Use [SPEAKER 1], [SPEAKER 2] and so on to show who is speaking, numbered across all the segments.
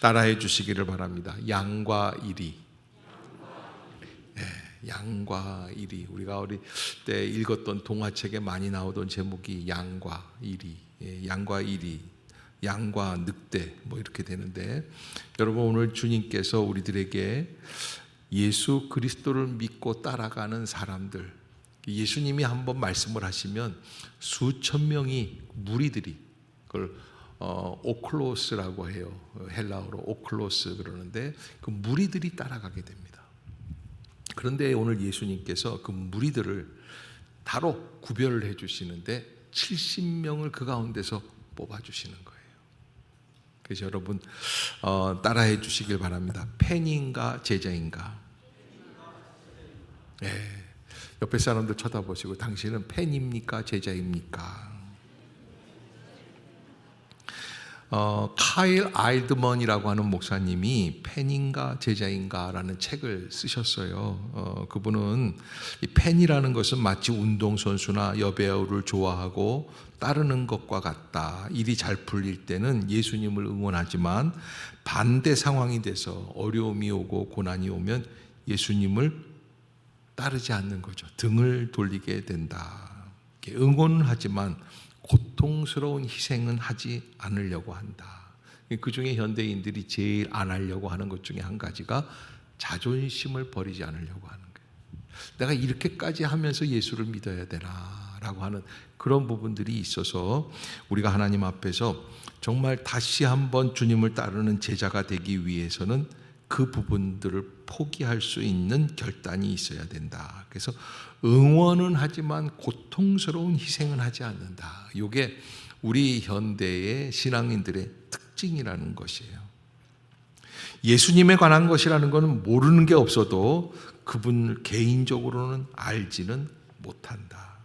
[SPEAKER 1] 따라해 주시기를 바랍니다. 양과 이리. 네, 양과 이리. 우리가 어릴 때 읽었던 동화책에 많이 나오던 제목이 양과 이리. 양과 이리. 양과 늑대 뭐 이렇게 되는데, 여러분 오늘 주님께서 우리들에게 예수 그리스도를 믿고 따라가는 사람들, 예수님이 한번 말씀을 하시면 수천 명이 무리들이, 그걸 오클로스라고 해요. 헬라어로 오클로스 그러는데 그 무리들이 따라가게 됩니다. 그런데 오늘 예수님께서 그 무리들을 따로 구별을 해 주시는데 70명을 그 가운데서 뽑아 주시는 거예요. 그래서 여러분 따라해 주시길 바랍니다. 팬인가 제자인가? 네. 옆에 사람들 쳐다보시고, 당신은 팬입니까 제자입니까? 카일 아일드먼이라고 하는 목사님이 팬인가 제자인가라는 책을 쓰셨어요. 그분은 이 팬이라는 것은 마치 운동선수나 여배우를 좋아하고 따르는 것과 같다. 일이 잘 풀릴 때는 예수님을 응원하지만 반대 상황이 돼서 어려움이 오고 고난이 오면 예수님을 따르지 않는 거죠. 등을 돌리게 된다. 응원은 하지만 고통스러운 희생은 하지 않으려고 한다. 그 중에 현대인들이 제일 안 하려고 하는 것 중에 한 가지가 자존심을 버리지 않으려고 하는 거예요. 내가 이렇게까지 하면서 예수를 믿어야 되나 라고 하는 그런 부분들이 있어서 우리가 하나님 앞에서 정말 다시 한번 주님을 따르는 제자가 되기 위해서는 그 부분들을 포기할 수 있는 결단이 있어야 된다. 그래서 응원은 하지만 고통스러운 희생은 하지 않는다. 이게 우리 현대의 신앙인들의 특징이라는 것이에요. 예수님에 관한 것이라는 것은 모르는 게 없어도 그분을 개인적으로는 알지는 못한다.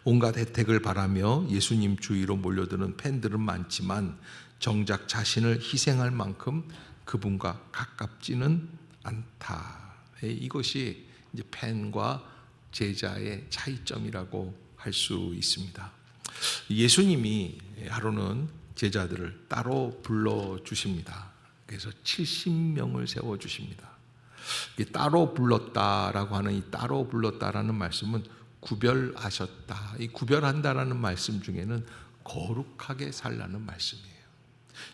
[SPEAKER 1] 온갖 혜택을 바라며 예수님 주위로 몰려드는 팬들은 많지만 정작 자신을 희생할 만큼 그분과 가깝지는 않다. 이것이 이제 팬과 제자의 차이점이라고 할 수 있습니다. 예수님이 하루는 제자들을 따로 불러 주십니다. 그래서 70명을 세워 주십니다. 따로 불렀다라고 하는 이 따로 불렀다라는 말씀은 구별하셨다. 이 구별한다라는 말씀 중에는 거룩하게 살라는 말씀이에요.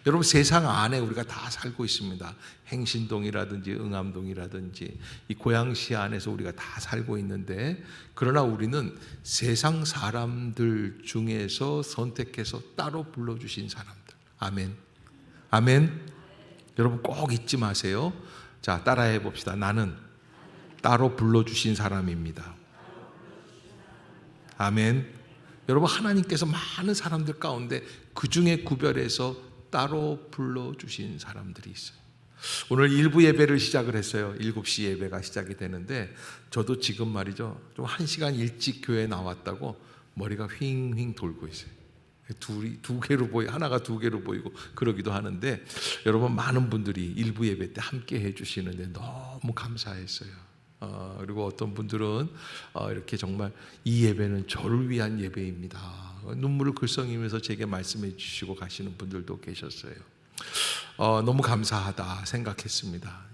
[SPEAKER 1] 여러분 세상 안에 우리가 다 살고 있습니다. 행신동이라든지 응암동이라든지 이 고양시 안에서 우리가 다 살고 있는데, 그러나 우리는 세상 사람들 중에서 선택해서 따로 불러주신 사람들. 아멘. 아멘. 여러분 꼭 잊지 마세요. 자, 따라해 봅시다. 나는 따로 불러주신 사람입니다. 아멘. 여러분 하나님께서 많은 사람들 가운데 그 중에 구별해서 따로 불러주신 사람들이 있어요. 오늘 일부 예배를 시작을 했어요. 7시 예배가 시작이 되는데, 저도 지금 말이죠, 좀 1시간 일찍 교회에 나왔다고 머리가 휑휑 돌고 있어요. 두 개로 하나가 두 개로 보이고 그러기도 하는데, 여러분 많은 분들이 일부 예배 때 함께 해주시는데 너무 감사했어요. 그리고 어떤 분들은 이렇게 정말 이 예배는 저를 위한 예배입니다, 눈물을 글썽이면서 제게 말씀해 주시고 가시는 분들도 계셨어요. 너무 감사하다 생각했습니다.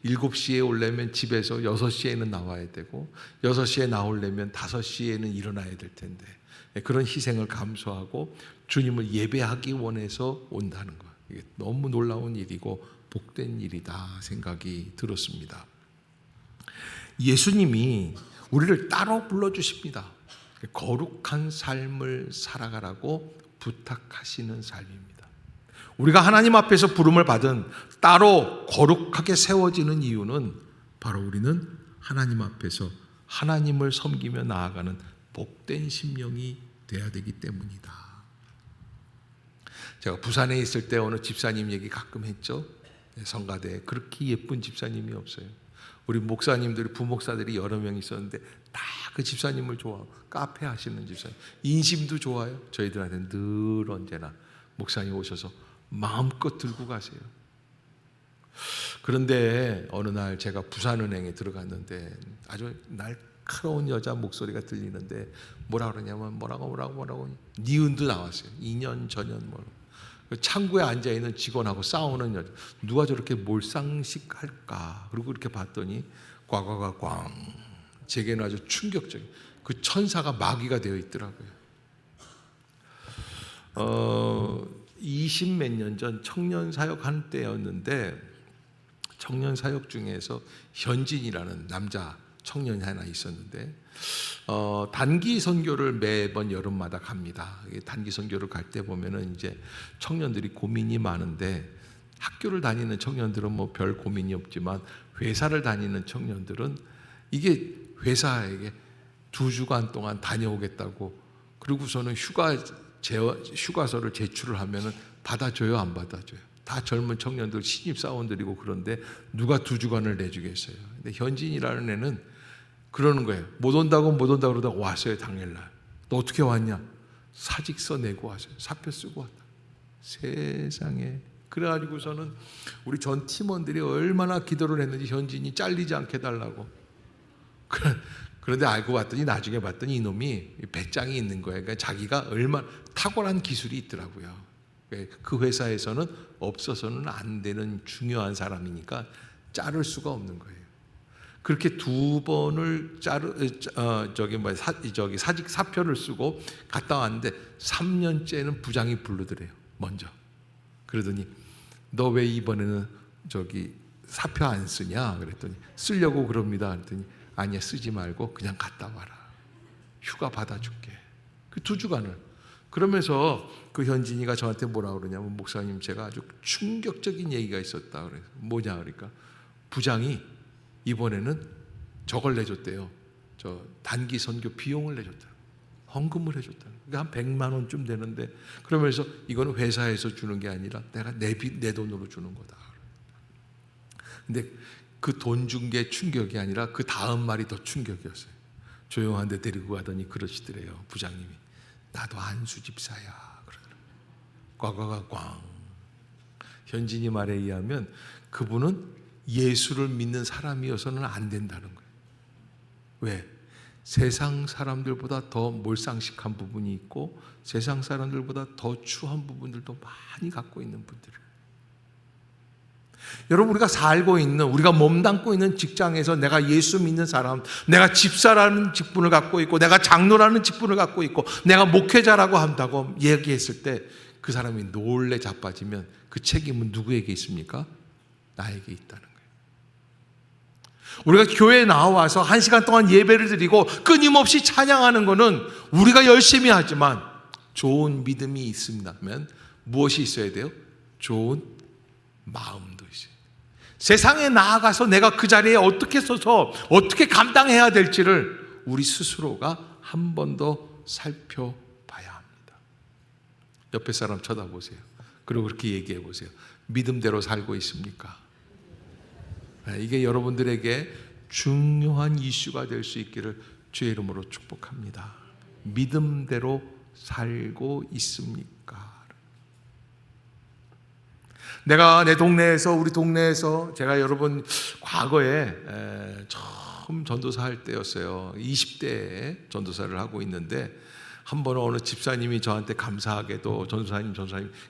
[SPEAKER 1] 7시에 오려면 집에서 6시에는 나와야 되고 6시에 나오려면 5시에는 일어나야 될 텐데, 그런 희생을 감수하고 주님을 예배하기 원해서 온다는 것, 이게 너무 놀라운 일이고 복된 일이다 생각이 들었습니다. 예수님이 우리를 따로 불러주십니다. 거룩한 삶을 살아가라고 부탁하시는 삶입니다. 우리가 하나님 앞에서 부름을 받은 따로 거룩하게 세워지는 이유는 바로 우리는 하나님 앞에서 하나님을 섬기며 나아가는 복된 심령이 돼야 되기 때문이다. 제가 부산에 있을 때 어느 집사님 얘기 가끔 했죠. 성가대에 그렇게 예쁜 집사님이 없어요. 우리 목사님들이, 부목사들이 여러 명 있었는데 다 그 집사님을 좋아하고 카페 하시는 집사님, 인심도 좋아요. 저희들한테 늘 언제나 목사님 오셔서 마음껏 들고 가세요. 그런데 어느 날 제가 부산은행에 들어갔는데 아주 날카로운 여자 목소리가 들리는데 뭐라 그러냐면 뭐라고 니은도 나왔어요. 2년 전년 뭐. 창구에 앉아있는 직원하고 싸우는 여자. 누가 저렇게 몰상식할까? 그리고 이렇게 봤더니 꽝꽝꽝 꽝. 제게는 아주 충격적인 그 천사가 마귀가 되어 있더라고요. 20몇 년 전 청년 사역한 때였는데, 청년 사역 중에서 현진이라는 남자 청년이 하나 있었는데, 단기 선교를 매번 여름마다 갑니다. 단기 선교를 갈 때 보면은 이제 청년들이 고민이 많은데, 학교를 다니는 청년들은 뭐 별 고민이 없지만 회사를 다니는 청년들은 이게 회사에게 2주간 동안 다녀오겠다고, 그리고서는 휴가서를 제출을 하면은 받아줘요, 안 받아줘요? 다 젊은 청년들, 신입사원들이고, 그런데 누가 2주간을 내주겠어요? 근데 현진이라는 애는 그러는 거예요. 못 온다고 그러다가 왔어요, 당일날. 너 어떻게 왔냐? 사직서 내고 왔어요. 사표 쓰고 왔다. 세상에. 그래가지고서는 우리 전 팀원들이 얼마나 기도를 했는지 현진이 잘리지 않게 해달라고. 그런데 알고 봤더니, 나중에 봤더니 이놈이 배짱이 있는 거예요. 그러니까 자기가 얼마나 탁월한 기술이 있더라고요. 그 회사에서는 없어서는 안 되는 중요한 사람이니까 자를 수가 없는 거예요. 그렇게 2번을 사직 사표를 쓰고 갔다 왔는데 3년째는 부장이 부르더래요, 먼저. 그러더니 너 왜 이번에는 사표 안 쓰냐? 그랬더니 쓰려고 그럽니다. 그랬더니 아니야, 쓰지 말고 그냥 갔다 와라. 휴가 받아줄게. 그 2주간을. 그러면서 그 현진이가 저한테 뭐라 그러냐면, 목사님, 제가 아주 충격적인 얘기가 있었다. 그래서 뭐냐 그러니까, 부장이 이번에는 저걸 내줬대요. 저 단기 선교 비용을 내줬다. 헌금을 해줬다. 그러니까 한 100만 원쯤 되는데, 그러면서 이거는 회사에서 주는 게 아니라 내가 내 돈으로 주는 거다. 근데 그 돈 준 게 충격이 아니라 그 다음 말이 더 충격이었어요. 조용한 데 데리고 가더니 그러시더래요, 부장님이. 나도 안수 집사야. 그러더라고요. 꽝꽝꽝. 현진이 말에 의하면 그분은 예수를 믿는 사람이어서는 안 된다는 거예요. 왜? 세상 사람들보다 더 몰상식한 부분이 있고, 세상 사람들보다 더 추한 부분들도 많이 갖고 있는 분들이에요. 여러분, 우리가 살고 있는, 우리가 몸담고 있는 직장에서 내가 예수 믿는 사람, 내가 집사라는 직분을 갖고 있고, 내가 장로라는 직분을 갖고 있고, 내가 목회자라고 한다고 얘기했을 때 그 사람이 놀래 자빠지면 그 책임은 누구에게 있습니까? 나에게 있다는 거예요. 우리가 교회에 나와서 1시간 동안 예배를 드리고 끊임없이 찬양하는 것은 우리가 열심히 하지만 좋은 믿음이 있습니다면 무엇이 있어야 돼요? 좋은 마음도 있어요. 세상에 나아가서 내가 그 자리에 어떻게 서서 어떻게 감당해야 될지를 우리 스스로가 한 번 더 살펴봐야 합니다. 옆에 사람 쳐다보세요. 그리고 그렇게 얘기해 보세요. 믿음대로 살고 있습니까? 이게 여러분들에게 중요한 이슈가 될 수 있기를 주의 이름으로 축복합니다. 믿음대로 살고 있습니까? 내가 내 동네에서, 우리 동네에서, 제가 여러분 과거에 처음 전도사 할 때였어요. 20대에 전도사를 하고 있는데, 한 번 어느 집사님이 저한테 감사하게도 전도사님,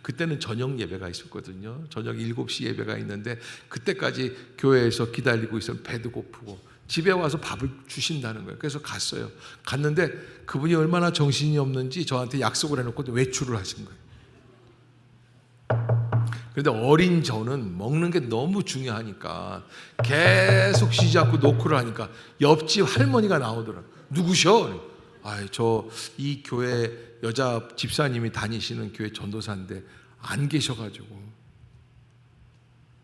[SPEAKER 1] 그때는 저녁 예배가 있었거든요. 저녁 7시 예배가 있는데, 그때까지 교회에서 기다리고 있으면 배도 고프고 집에 와서 밥을 주신다는 거예요. 그래서 갔어요. 갔는데 그분이 얼마나 정신이 없는지 저한테 약속을 해놓고 외출을 하신 거예요. 그런데 어린 저는 먹는 게 너무 중요하니까 계속 쉬지 않고 노크를 하니까 옆집 할머니가 나오더라고요. 누구셔? 저 이 교회 여자 집사님이 다니시는 교회 전도사인데 안 계셔가지고.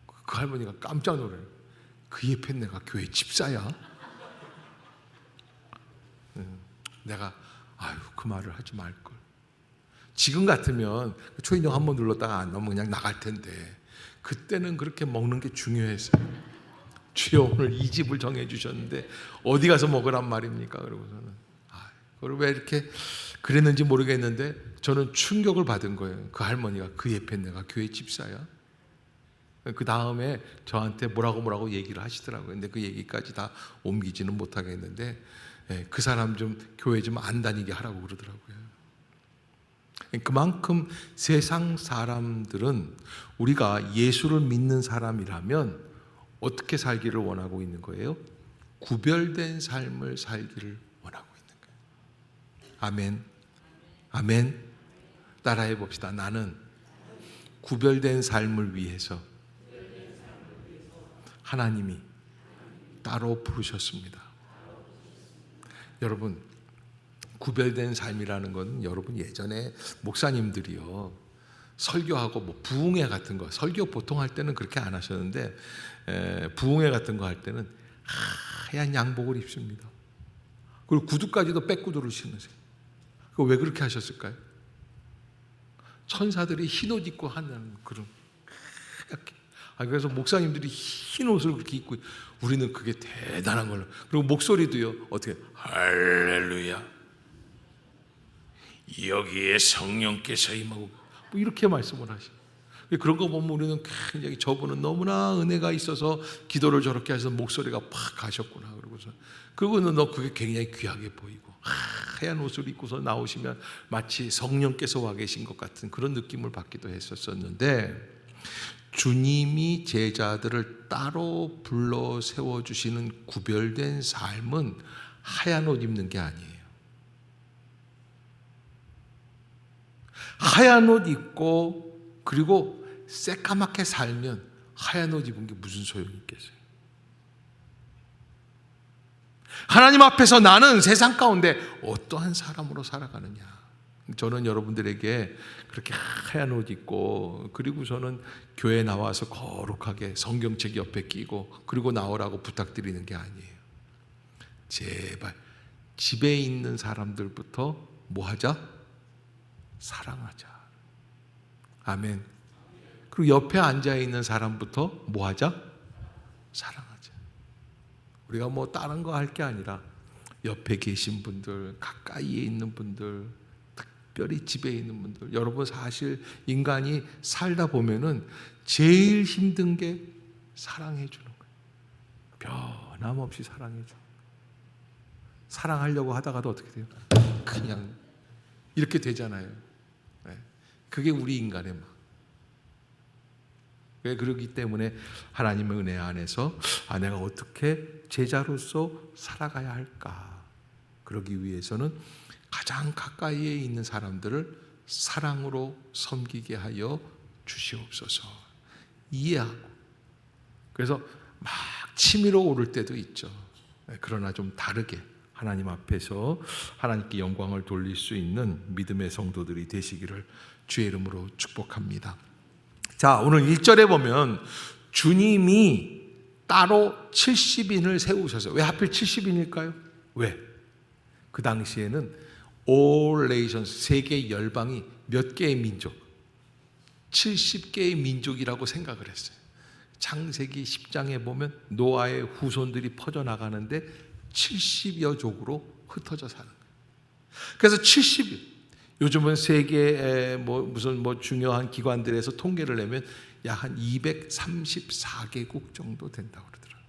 [SPEAKER 1] 그 할머니가 깜짝 놀라요. 그 옆에 내가 교회 집사야? 내가 그 말을 하지 말걸. 지금 같으면 초인종 한번 눌렀다가 안 나오면 그냥 나갈 텐데, 그때는 그렇게 먹는 게 중요했어요. 주여, 오늘 이 집을 정해 주셨는데 어디 가서 먹으란 말입니까? 그러고서는 그걸 왜 이렇게 그랬는지 모르겠는데 저는 충격을 받은 거예요. 그 할머니가 그 옆에 내가 교회 집사야? 그 다음에 저한테 뭐라고 얘기를 하시더라고요. 근데 그 얘기까지 다 옮기지는 못하겠는데, 그 사람 좀 교회 좀 안 다니게 하라고 그러더라고요. 그만큼 세상 사람들은 우리가 예수를 믿는 사람이라면 어떻게 살기를 원하고 있는 거예요? 구별된 삶을 살기를 원하고 있는 거예요. 아멘. 아멘. 따라해 봅시다. 나는 구별된 삶을 위해서 하나님이 따로 부르셨습니다. 여러분, 구별된 삶이라는 건 여러분 예전에 목사님들이요 설교하고 뭐 부흥회 같은 거, 설교 보통 할 때는 그렇게 안 하셨는데 부흥회 같은 거 할 때는 하얀 양복을 입습니다. 그리고 구두까지도 백구두를 신으세요. 그거 왜 그렇게 하셨을까요? 천사들이 흰 옷 입고 하는 그런 그래서 목사님들이 흰 옷을 그렇게 입고 우리는 그게 대단한 걸로. 그리고 목소리도요 어떻게 할렐루야 여기에 성령께서 임하고 뭐 이렇게 말씀을 하시죠. 그런 거 보면 우리는 굉장히 저분은 너무나 은혜가 있어서 기도를 저렇게 해서 목소리가 팍 가셨구나. 그러고는 너 그게 굉장히 귀하게 보이고 하얀 옷을 입고서 나오시면 마치 성령께서 와 계신 것 같은 그런 느낌을 받기도 했었는데, 주님이 제자들을 따로 불러 세워주시는 구별된 삶은 하얀 옷 입는 게 아니에요. 하얀 옷 입고 그리고 새까맣게 살면 하얀 옷 입은 게 무슨 소용이 있겠어요? 하나님 앞에서 나는 세상 가운데 어떠한 사람으로 살아가느냐. 저는 여러분들에게 그렇게 하얀 옷 입고 그리고 저는 교회 나와서 거룩하게 성경책 옆에 끼고 그리고 나오라고 부탁드리는 게 아니에요. 제발 집에 있는 사람들부터 뭐 하자? 사랑하자. 아멘. 그리고 옆에 앉아있는 사람부터 뭐 하자? 사랑하자. 우리가 뭐 다른 거 할 게 아니라 옆에 계신 분들, 가까이에 있는 분들, 특별히 집에 있는 분들, 여러분 사실 인간이 살다 보면은 제일 힘든 게 사랑해 주는 거예요. 변함없이 사랑해 줘. 사랑하려고 하다가도 어떻게 돼요? 그냥 이렇게 되잖아요. 그게 우리 인간의 마음. 그렇기 때문에 하나님의 은혜 안에서 내가 어떻게 제자로서 살아가야 할까? 그러기 위해서는 가장 가까이에 있는 사람들을 사랑으로 섬기게 하여 주시옵소서. 이해하고. 그래서 막 치밀어 오를 때도 있죠. 그러나 좀 다르게 하나님 앞에서 하나님께 영광을 돌릴 수 있는 믿음의 성도들이 되시기를 주의 이름으로 축복합니다. 자, 오늘 1절에 보면 주님이 따로 70인을 세우셔서, 왜 하필 70인일까요? 왜? 그 당시에는 all nations, 세계 열방이 몇 개의 민족? 70개의 민족이라고 생각을 했어요. 창세기 10장에 보면 노아의 후손들이 퍼져나가는데 70여 족으로 흩어져 사는 거예요. 그래서 70일, 요즘은 세계 무슨 중요한 기관들에서 통계를 내면 약 한 234개국 정도 된다고 그러더라고요.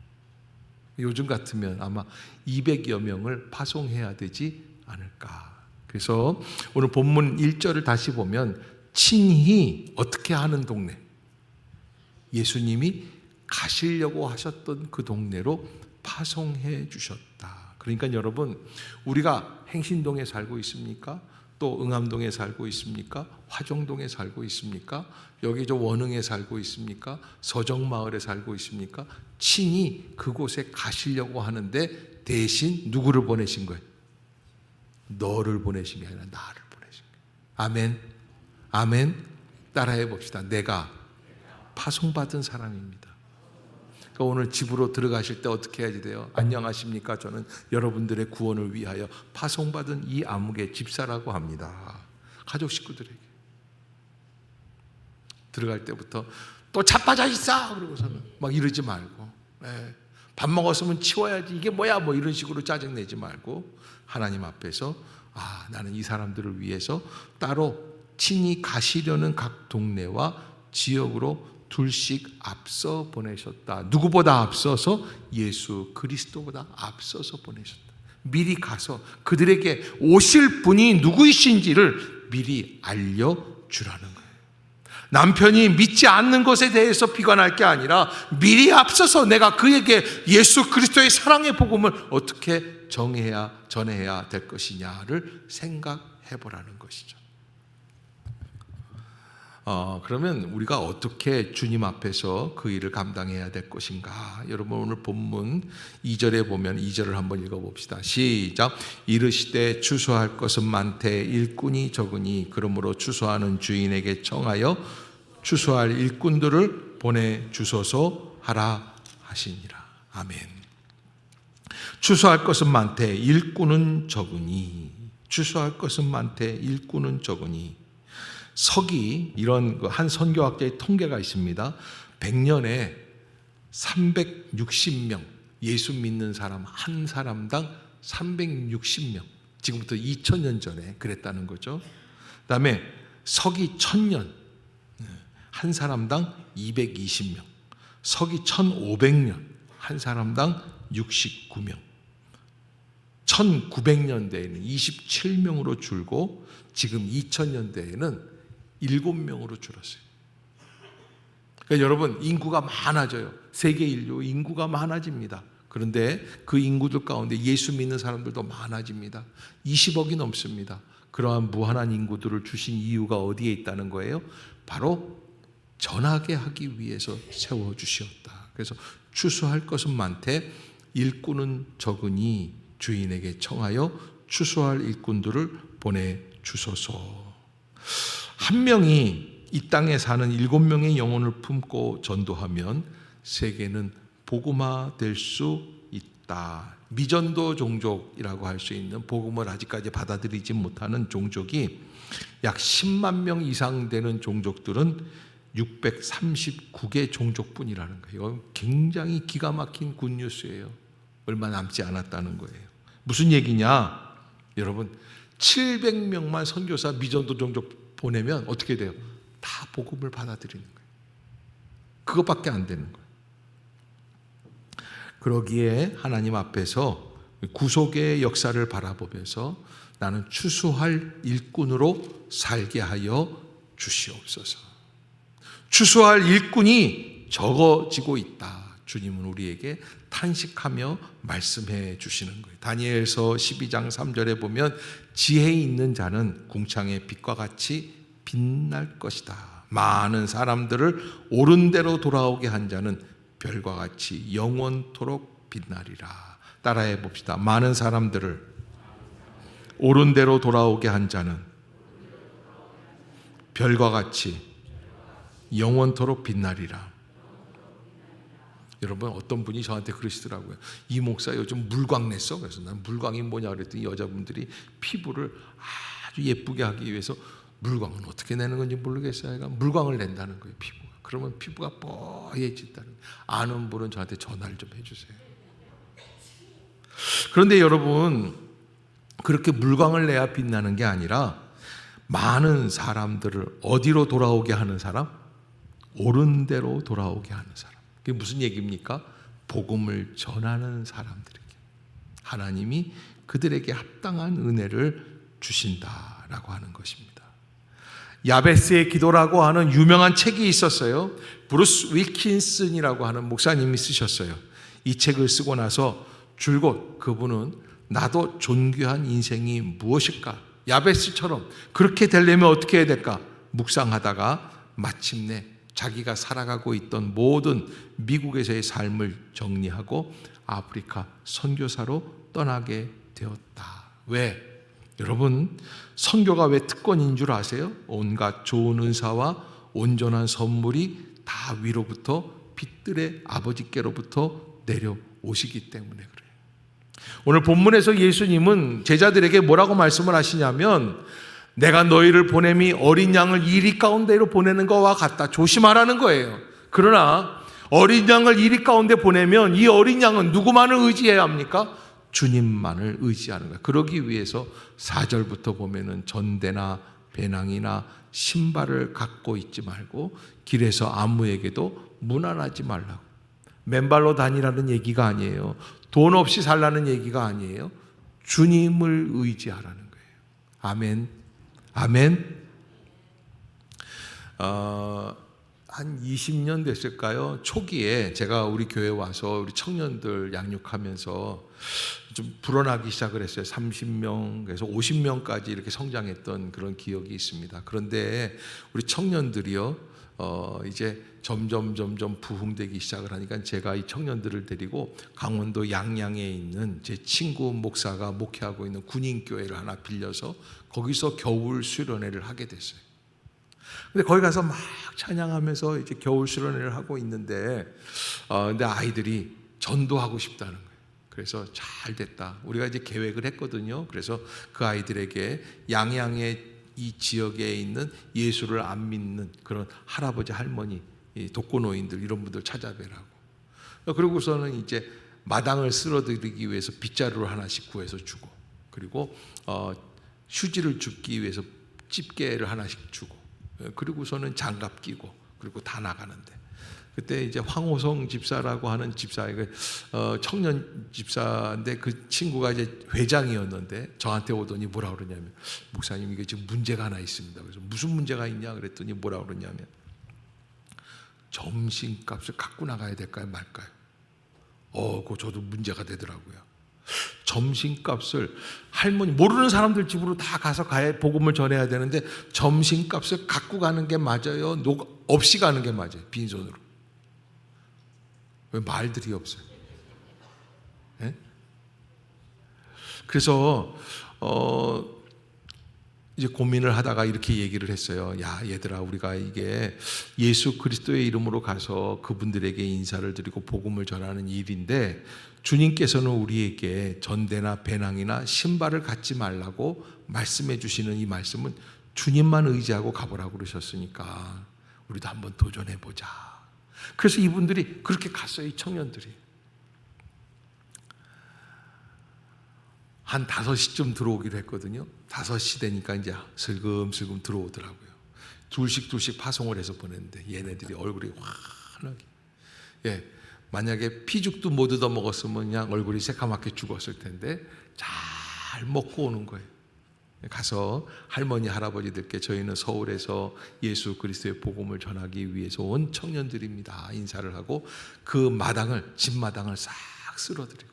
[SPEAKER 1] 요즘 같으면 아마 200여 명을 파송해야 되지 않을까. 그래서 오늘 본문 1절을 다시 보면 친히 어떻게 하는 동네, 예수님이 가시려고 하셨던 그 동네로 파송해 주셨다. 그러니까 여러분, 우리가 행신동에 살고 있습니까? 또 응암동에 살고 있습니까? 화정동에 살고 있습니까? 여기 저 원흥에 살고 있습니까? 서정마을에 살고 있습니까? 친히 그곳에 가시려고 하는데 대신 누구를 보내신 거예요? 너를 보내신 게 아니라 나를 보내신 거예요. 아멘. 아멘. 따라해 봅시다. 내가 파송받은 사람입니다. 그러니까 오늘 집으로 들어가실 때 어떻게 해야지 돼요? 안녕하십니까? 저는 여러분들의 구원을 위하여 파송받은 이 암흑의 집사라고 합니다. 가족 식구들에게 들어갈 때부터 또 자빠져 있어! 그러고서는 막 이러지 말고, 밥 먹었으면 치워야지, 이게 뭐야, 뭐 이런 식으로 짜증내지 말고 하나님 앞에서 나는 이 사람들을 위해서 따로 친히 가시려는 각 동네와 지역으로 둘씩 앞서 보내셨다. 누구보다 앞서서? 예수 그리스도보다 앞서서 보내셨다. 미리 가서 그들에게 오실 분이 누구이신지를 미리 알려주라는 거예요. 남편이 믿지 않는 것에 대해서 비관할 게 아니라 미리 앞서서 내가 그에게 예수 그리스도의 사랑의 복음을 어떻게 전해야 될 것이냐를 생각해 보라는 것이죠. 그러면 우리가 어떻게 주님 앞에서 그 일을 감당해야 될 것인가? 여러분 오늘 본문 2절에 보면 2절을 한번 읽어봅시다. 시작. 이르시되 추수할 것은 많되 일꾼이 적으니 그러므로 추수하는 주인에게 청하여 추수할 일꾼들을 보내주소서 하라 하시니라. 아멘. 추수할 것은 많되 일꾼은 적으니, 추수할 것은 많되 일꾼은 적으니. 석이 이런 한 선교학자의 통계가 있습니다. 100년에 360명, 예수 믿는 사람 한 사람당 360명. 지금부터 2000년 전에 그랬다는 거죠. 그 다음에 석이 1000년, 한 사람당 220명. 석이 1500년, 한 사람당 69명. 1900년대에는 27명으로 줄고 지금 2000년대에는 7명으로 줄었어요. 그러니까 여러분 인구가 많아져요. 세계 인류 인구가 많아집니다. 그런데 그 인구들 가운데 예수 믿는 사람들도 많아집니다. 20억이 넘습니다. 그러한 무한한 인구들을 주신 이유가 어디에 있다는 거예요? 바로 전하게 하기 위해서 세워주셨다. 그래서 추수할 것은 많되 일꾼은 적으니 주인에게 청하여 추수할 일꾼들을 보내주소서. 한 명이 이 땅에 사는 7명의 영혼을 품고 전도하면 세계는 복음화될 수 있다. 미전도 종족이라고 할 수 있는 복음을 아직까지 받아들이지 못하는 종족이 약 10만 명 이상 되는 종족들은 639개 종족뿐이라는 거예요. 이건 굉장히 기가 막힌 굿뉴스예요. 얼마 남지 않았다는 거예요. 무슨 얘기냐? 여러분 700명만 선교사 미전도 종족 보내면 어떻게 돼요? 다 복음을 받아들이는 거예요. 그것밖에 안 되는 거예요. 그러기에 하나님 앞에서 구속의 역사를 바라보면서 나는 추수할 일꾼으로 살게 하여 주시옵소서. 추수할 일꾼이 적어지고 있다. 주님은 우리에게 탄식하며 말씀해 주시는 거예요. 다니엘서 12장 3절에 보면 지혜 있는 자는 궁창의 빛과 같이 빛날 것이다. 많은 사람들을 옳은 대로 돌아오게 한 자는 별과 같이 영원토록 빛나리라. 따라해 봅시다. 많은 사람들을 옳은 대로 돌아오게 한 자는 별과 같이 영원토록 빛나리라. 여러분 어떤 분이 저한테 그러시더라고요. 이 목사 요즘 물광 냈어? 그래서 난 물광이 뭐냐 그랬더니 여자분들이 피부를 아주 예쁘게 하기 위해서 물광은 어떻게 내는 건지 모르겠어요. 그러니까 물광을 낸다는 거예요. 피부가. 그러면 피부가 뽀얘진다는 거예요. 아는 분은 저한테 전화를 좀 해주세요. 그런데 여러분 그렇게 물광을 내야 빛나는 게 아니라 많은 사람들을 어디로 돌아오게 하는 사람? 옳은 대로 돌아오게 하는 사람. 그게 무슨 얘기입니까? 복음을 전하는 사람들에게 하나님이 그들에게 합당한 은혜를 주신다라고 하는 것입니다. 야베스의 기도라고 하는 유명한 책이 있었어요. 브루스 윌킨슨이라고 하는 목사님이 쓰셨어요. 이 책을 쓰고 나서 줄곧 그분은 나도 존귀한 인생이 무엇일까? 야베스처럼 그렇게 되려면 어떻게 해야 될까? 묵상하다가 마침내 자기가 살아가고 있던 모든 미국에서의 삶을 정리하고 아프리카 선교사로 떠나게 되었다. 왜? 여러분 선교가 왜 특권인 줄 아세요? 온갖 좋은 은사와 온전한 선물이 다 위로부터 빛들의 아버지께로부터 내려오시기 때문에 그래요. 오늘 본문에서 예수님은 제자들에게 뭐라고 말씀을 하시냐면 내가 너희를 보냄이 어린 양을 이리 가운데로 보내는 것과 같다. 조심하라는 거예요. 그러나 어린 양을 이리 가운데 보내면 이 어린 양은 누구만을 의지해야 합니까? 주님만을 의지하는 거예요. 그러기 위해서 4절부터 보면은 전대나 배낭이나 신발을 갖고 있지 말고 길에서 아무에게도 무난하지 말라고. 맨발로 다니라는 얘기가 아니에요. 돈 없이 살라는 얘기가 아니에요. 주님을 의지하라는 거예요. 아멘. 아멘. 한 20년 됐을까요? 초기에 제가 우리 교회 와서 우리 청년들 양육하면서 좀 불어나기 시작을 했어요. 30명에서 50명까지 이렇게 성장했던 그런 기억이 있습니다. 그런데 우리 청년들이요, 이제 점점 부흥되기 시작을 하니까 제가 이 청년들을 데리고 강원도 양양에 있는 제 친구 목사가 목회하고 있는 군인교회를 하나 빌려서 거기서 겨울 수련회를 하게 됐어요. 근데 거기 가서 막 찬양하면서 이제 겨울 수련회를 하고 있는데, 근데 아이들이 전도하고 싶다는 거예요. 그래서 잘 됐다. 우리가 이제 계획을 했거든요. 그래서 그 아이들에게 양양의 이 지역에 있는 예수를 안 믿는 그런 할아버지, 할머니, 독거노인들 이런 분들 찾아뵈라고. 그리고서는 이제 마당을 쓸어드리기 위해서 빗자루를 하나씩 구해서 주고, 그리고 휴지를 줍기 위해서 집게를 하나씩 주고, 그리고서는 장갑 끼고, 그리고 다 나가는데, 그때 이제 황호성 집사라고 하는 집사에게 청년 집사인데 그 친구가 이제 회장이었는데 저한테 오더니 뭐라 그러냐면, 목사님 이게 지금 문제가 하나 있습니다. 그래서 무슨 문제가 있냐 그랬더니 뭐라 그러냐면, 점심값을 갖고 나가야 될까요 말까요? 그거 저도 문제가 되더라고요. 점심값을 할머니, 모르는 사람들 집으로 다 가서 복음을 전해야 되는데 점심값을 갖고 가는 게 맞아요? 없이 가는 게 맞아요? 빈손으로. 왜 말들이 없어요? 네? 그래서 이제 고민을 하다가 이렇게 얘기를 했어요. 야, 얘들아, 우리가 이게 예수 그리스도의 이름으로 가서 그분들에게 인사를 드리고 복음을 전하는 일인데, 주님께서는 우리에게 전대나 배낭이나 신발을 갖지 말라고 말씀해 주시는 이 말씀은 주님만 의지하고 가보라고 그러셨으니까 우리도 한번 도전해 보자. 그래서 이분들이 그렇게 갔어요. 이 청년들이 한 5시쯤 들어오기로 했거든요. 5시 되니까 이제 슬금슬금 들어오더라고요. 둘씩 파송을 해서 보냈는데 얘네들이 얼굴이 환하게, 만약에 피죽도 못 얻어 먹었으면 그냥 얼굴이 새까맣게 죽었을 텐데 잘 먹고 오는 거예요. 가서 할머니, 할아버지들께 저희는 서울에서 예수 그리스도의 복음을 전하기 위해서 온 청년들입니다 인사를 하고, 그 마당을, 집 마당을 싹 쓸어드리고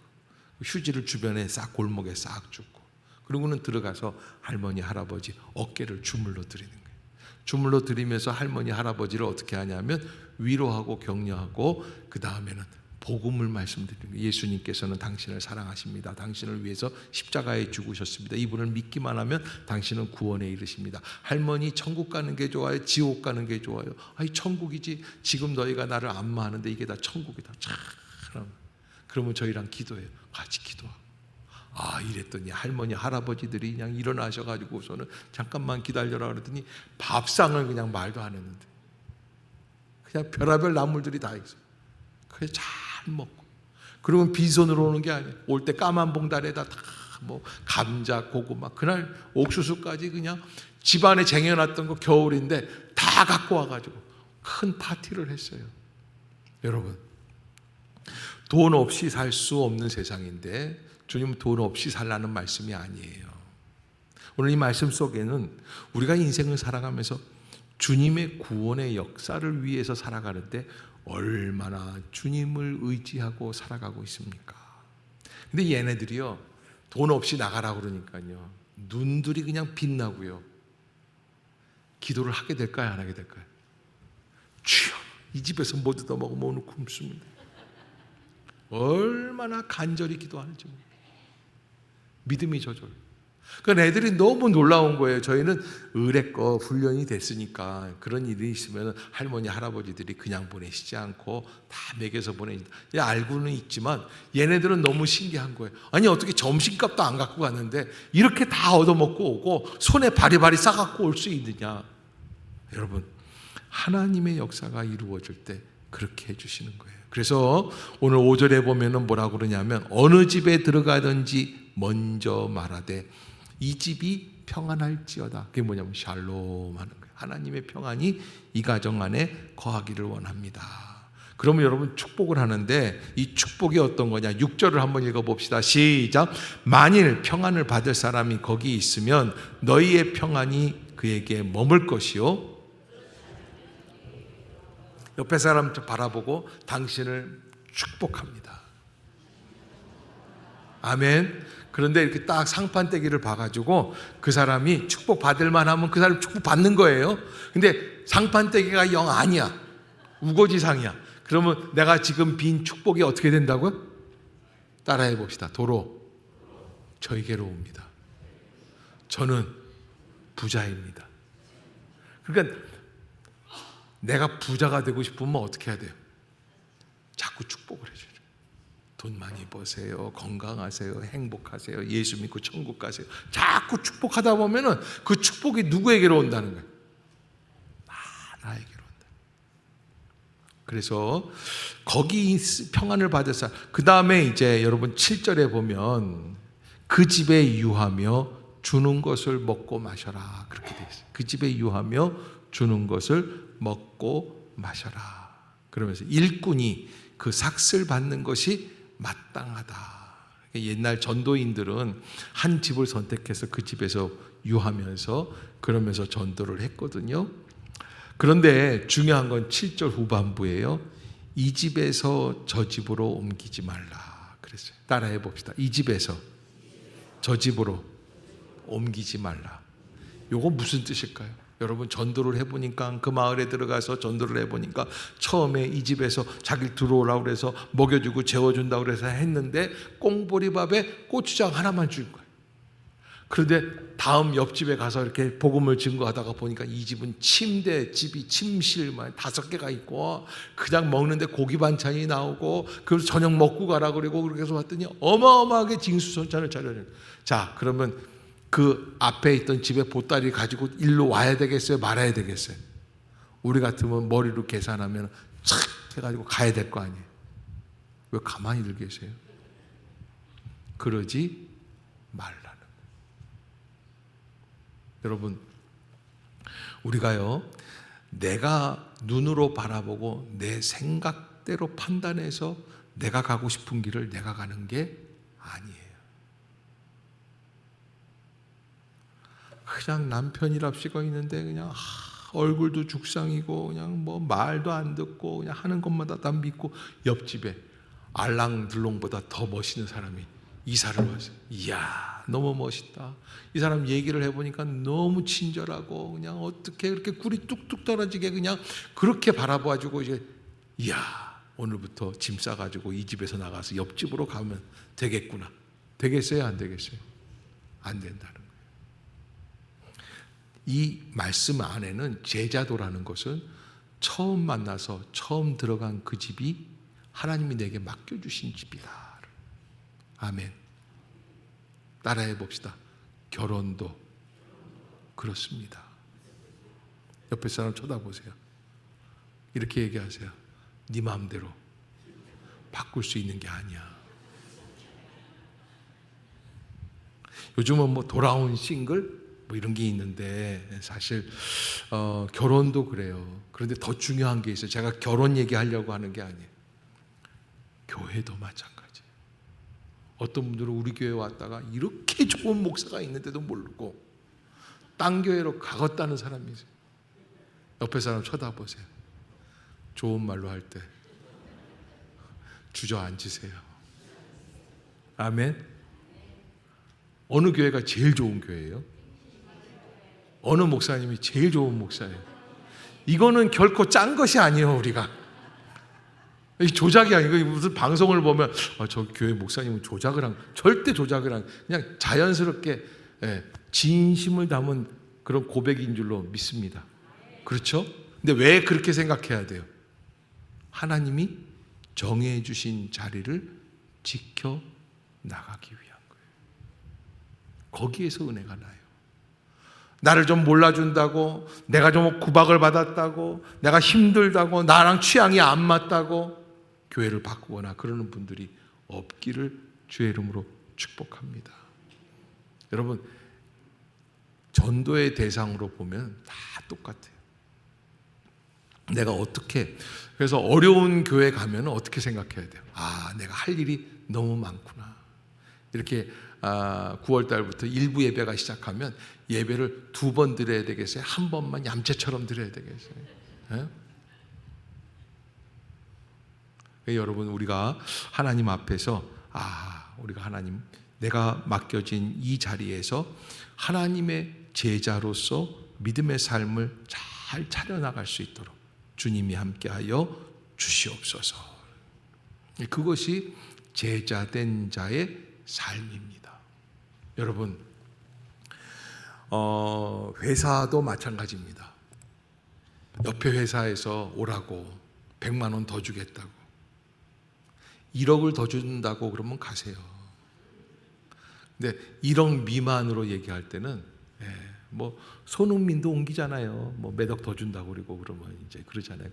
[SPEAKER 1] 휴지를 주변에 싹 골목에 싹 줍고, 그리고는 들어가서 할머니, 할아버지 어깨를 주물러 드리는 거예요. 주물러 드리면서 할머니, 할아버지를 어떻게 하냐면 위로하고 격려하고, 그 다음에는 복음을 말씀드리는 거예요. 예수님께서는 당신을 사랑하십니다. 당신을 위해서 십자가에 죽으셨습니다. 이분을 믿기만 하면 당신은 구원에 이르십니다. 할머니, 천국 가는 게 좋아요? 지옥 가는 게 좋아요? 아이, 천국이지. 지금 너희가 나를 안마하는데 이게 다 천국이다. 참. 그러면 저희랑 기도해요. 같이 기도하고. 이랬더니 할머니, 할아버지들이 그냥 일어나셔가지고서는 잠깐만 기다려라 그랬더니 밥상을 그냥 말도 안 했는데 그냥 별의별 나물들이 다 있어요. 그래 잘 먹고, 그러면 빈손으로 오는 게 아니에요. 올 때 까만 봉다리에다 다 뭐 감자, 고구마, 그날 옥수수까지 그냥 집안에 쟁여놨던 거 겨울인데 다 갖고 와가지고 큰 파티를 했어요. 여러분, 돈 없이 살 수 없는 세상인데 주님은 돈 없이 살라는 말씀이 아니에요. 오늘 이 말씀 속에는 우리가 인생을 살아가면서 주님의 구원의 역사를 위해서 살아가는데 얼마나 주님을 의지하고 살아가고 있습니까? 근데 얘네들이요, 돈 없이 나가라고 그러니까요, 눈들이 그냥 빛나고요. 기도를 하게 될까요, 안 하게 될까요? 주여, 이 집에서 못 얻어먹으면 오늘 굶습니다. 얼마나 간절히 기도하는지 믿음이 저절로. 그러니까 애들이 너무 놀라운 거예요. 저희는 의례껏 훈련이 됐으니까 그런 일이 있으면 할머니, 할아버지들이 그냥 보내시지 않고 다 먹여서 보내니다. 알고는 있지만 얘네들은 너무 신기한 거예요. 아니, 어떻게 점심값도 안 갖고 갔는데 이렇게 다 얻어먹고 오고 손에 바리바리 싸갖고 올 수 있느냐. 여러분, 하나님의 역사가 이루어질 때 그렇게 해주시는 거예요. 그래서 오늘 5절에 보면은 뭐라고 그러냐면, 어느 집에 들어가든지 먼저 말하되 이 집이 평안할지어다. 그게 뭐냐면 샬롬 하는 거예요. 하나님의 평안이 이 가정 안에 거하기를 원합니다. 그러면 여러분 축복을 하는데 이 축복이 어떤 거냐? 6절을 한번 읽어봅시다. 시작. 만일 평안을 받을 사람이 거기 있으면 너희의 평안이 그에게 머물 것이요. 옆에 사람 바라보고 당신을 축복합니다. 아멘. 그런데 이렇게 딱 상판떼기를 봐가지고 그 사람이 축복받을 만하면 그 사람이 축복받는 거예요. 근데 상판떼기가 영 아니야. 우거지상이야. 그러면 내가 지금 빈 축복이 어떻게 된다고요? 따라해 봅시다. 도로 저에게로 옵니다. 저는 부자입니다. 그러니까 내가 부자가 되고 싶으면 어떻게 해야 돼요? 자꾸 축복을 해줘요. 돈 많이 버세요. 건강하세요. 행복하세요. 예수 믿고 천국 가세요. 자꾸 축복하다 보면은 그 축복이 누구에게로 온다는 거예요? 나에게로 온다. 그래서 거기 평안을 받을 사람. 그 다음에 이제 여러분 7절에 보면 그 집에 유하며 주는 것을 먹고 마셔라. 그렇게 되어 있어요. 그 집에 유하며 주는 것을 먹고 마셔라. 그러면서 일꾼이 그 삭슬 받는 것이 마땅하다. 옛날 전도인들은 한 집을 선택해서 그 집에서 유하면서 그러면서 전도를 했거든요. 그런데 중요한 건 7절 후반부예요. 이 집에서 저 집으로 옮기지 말라 그랬어요. 따라해 봅시다. 이 집에서 저 집으로 옮기지 말라. 요거 무슨 뜻일까요? 여러분 전도를 해보니까 그 마을에 들어가서 전도를 해보니까 처음에 이 집에서 자기를 들어오라고 그래서 먹여주고 재워준다고 그래서 했는데 꽁보리밥에 고추장 하나만 줄 거예요. 그런데 다음 옆집에 가서 이렇게 복음을 증거하다가 보니까 이 집은 침대, 집이 침실만 5개가 있고 그냥 먹는데 고기 반찬이 나오고 그래서 저녁 먹고 가라 그러고 그렇게 해서 왔더니 어마어마하게 징수선찬을 차려줘요. 자, 그러면 그 앞에 있던 집에 보따리 가지고 일로 와야 되겠어요? 말아야 되겠어요? 우리 같으면 머리로 계산하면 착 해가지고 가야 될 거 아니에요? 왜 가만히들 계세요? 그러지 말라는 거예요. 여러분, 우리가요, 내가 눈으로 바라보고 내 생각대로 판단해서 내가 가고 싶은 길을 내가 가는 게 아니에요. 그냥 남편이랍시고 있는데 그냥 얼굴도 죽상이고 그냥 뭐 말도 안 듣고 그냥 하는 것마다 다 믿고 옆집에 알랑들롱보다 더 멋있는 사람이 이사를 왔어요. 이야, 너무 멋있다. 이 사람 얘기를 해보니까 너무 친절하고 그냥 어떻게 그렇게 꿀이 뚝뚝 떨어지게 그냥 그렇게 바라봐주고 이제 이야, 오늘부터 짐 싸가지고 이 집에서 나가서 옆집으로 가면 되겠구나. 되겠어요? 안 되겠어요? 안 된다는 거예요. 이 말씀 안에는 제자도라는 것은 처음 만나서 처음 들어간 그 집이 하나님이 내게 맡겨주신 집이다. 아멘. 따라해 봅시다. 결혼도 그렇습니다. 옆에 사람 쳐다보세요. 이렇게 얘기하세요. 네 마음대로 바꿀 수 있는 게 아니야. 요즘은 뭐 돌아온 싱글 뭐 이런 게 있는데 사실 결혼도 그래요. 그런데 더 중요한 게 있어요. 제가 결혼 얘기하려고 하는 게 아니에요. 교회도 마찬가지예요. 어떤 분들은 우리 교회 왔다가 이렇게 좋은 목사가 있는데도 모르고 딴 교회로 가겠다는 사람이 있어요. 옆에 사람 쳐다보세요. 좋은 말로 할 때 주저앉으세요. 아멘. 어느 교회가 제일 좋은 교회예요? 어느 목사님이 제일 좋은 목사예요? 이거는 결코 짠 것이 아니에요. 우리가 이 조작이 아니고 무슨 방송을 보면 저 교회 목사님은 조작을 한, 절대 조작을 한, 그냥 자연스럽게 진심을 담은 그런 고백인 줄로 믿습니다. 그렇죠? 근데 왜 그렇게 생각해야 돼요? 하나님이 정해 주신 자리를 지켜 나가기 위한 거예요. 거기에서 은혜가 나요. 나를 좀 몰라준다고, 내가 좀 구박을 받았다고, 내가 힘들다고, 나랑 취향이 안 맞다고 교회를 바꾸거나 그러는 분들이 없기를 주의 이름으로 축복합니다. 여러분, 전도의 대상으로 보면 다 똑같아요. 내가 어떻게, 그래서 어려운 교회 가면 어떻게 생각해야 돼요? 아, 내가 할 일이 너무 많구나. 이렇게 9월 달부터 일부 예배가 시작하면 예배를 2번 드려야 되겠어요? 한 번만 얌체처럼 드려야 되겠어요? 여러분, 우리가 하나님 앞에서 우리가 하나님, 내가 맡겨진 이 자리에서 하나님의 제자로서 믿음의 삶을 잘 차려나갈 수 있도록 주님이 함께하여 주시옵소서. 그것이 제자된 자의 삶입니다. 여러분, 회사도 마찬가지입니다. 옆에 회사에서 오라고 100만 원 더 주겠다고, 1억을 더 준다고 그러면 가세요. 근데 1억 미만으로 얘기할 때는 뭐 손흥민도 옮기잖아요. 뭐 몇 억 더 준다고 그러면 이제 그러잖아요.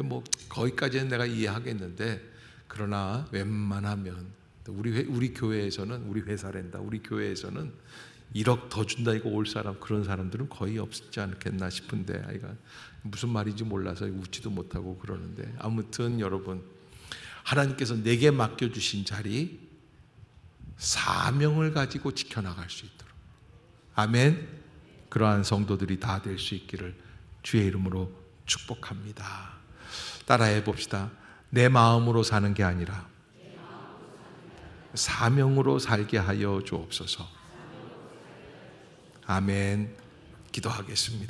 [SPEAKER 1] 뭐 거기까지는 내가 이해하겠는데, 그러나 웬만하면 우리 교회에서는, 우리 회사랜다, 우리 교회에서는 1억 더 준다 이거 올 사람, 그런 사람들은 거의 없지 않겠나 싶은데, 아이가 무슨 말인지 몰라서 웃지도 못하고 그러는데, 아무튼 여러분, 하나님께서 내게 맡겨주신 자리, 사명을 가지고 지켜나갈 수 있도록, 아멘. 그러한 성도들이 다 될 수 있기를 주의 이름으로 축복합니다. 따라해 봅시다. 내 마음으로 사는 게 아니라 사명으로 살게 하여 주옵소서. 아멘. 기도하겠습니다.